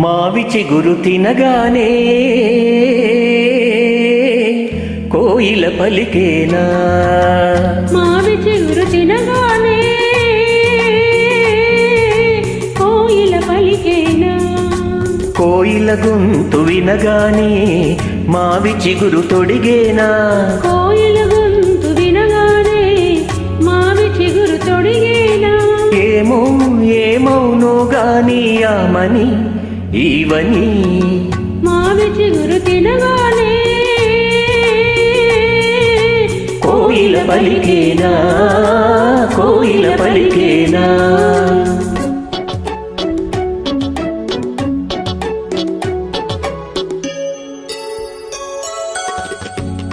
మావి చిగురు తినగానే కోయిల పలికేనా, మావి చిగురు తినగానే కోయిల పలికేనా, కోయిల గొంతు వినగానే మావి చిగురు తొడిగేనా, కోయిల గొంతు వినగానే మావి చిగురు తొడిగేనా. ఏమో ఏమౌనో గాని ఆమని ఈవని మావి చిగురు తినగానే కోయిల పలికేనా, కోయిల పలికేనా.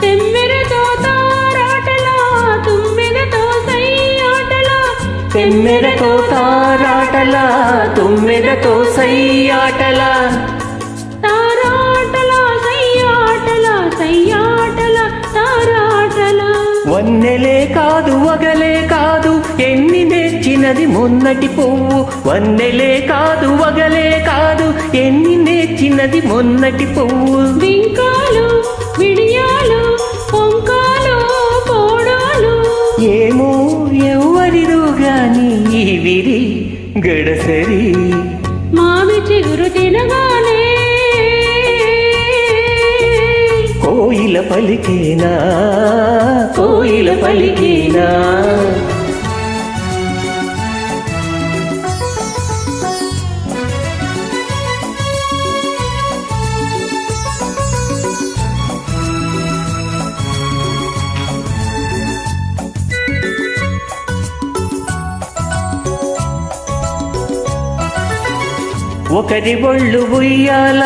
తెమ్మెరతో తారాటలా తుమ్మెదతో సయ్యాటలా, తెమ్మెరతో తారాటలా తుమ్మెదతో సయ్యాటలా, తారాటలా సయ్యాటలా సయ్యాటలా తారాటలా. వన్నెలే కాదు వగలే కాదు ఎన్ని నేర్చినది మొన్నటి పువ్వు, వన్నెలే కాదు వగలే కాదు ఎన్ని నేర్చినది మొన్నటి పువ్వు. బింకాలు విడియాలు పొంకాలు పోడాలు, ఏమో ఎవరిదో గాని ఈ విరి గడసరి మావి చిగురు తినగానే కోయిల పలికేనా, కోయిల పలికేనా. ఒకరి ఒళ్ళు ఉయ్యాల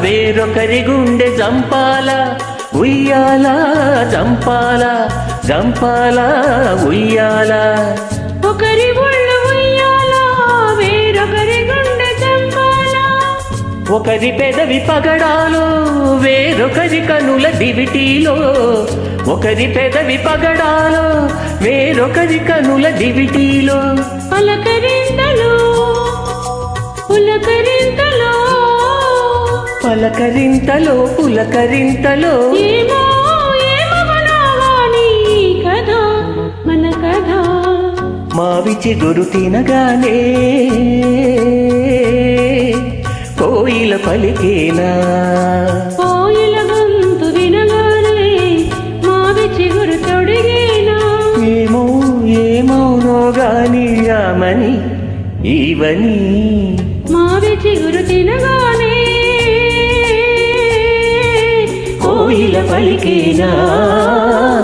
వేరొకరి గుండె జంపాల, ఉయ్యాల జంపాల జంపాల ఉయ్యాల. ఒకరి ఒళ్ళు ఉయ్యాల వేరొకరి గుండె చంపాల, ఒకరి పెదవి పగడాలో వేరొకరి కనుల దివిటీలో, ఒకరి పెదవి పగడాలో వేరొకరి కనుల దివిటీలో. పలకరింతలో పులకరింతలో, పలకరింతలో పులకరింతలో. ఏమో ఏమవనాగాని కథ మన కథ. మావి చిగురు తినగానే కోయిల పలికేనా, కోయిల గొంతు వినగానే మావి చిగురు తొడిగేనా. ఏమో ఏమౌనో గాని ఆమని ఈవని మావి చిగురు తినగానే కోయిల పలికేనా,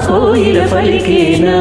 కోయిల పలికేనా.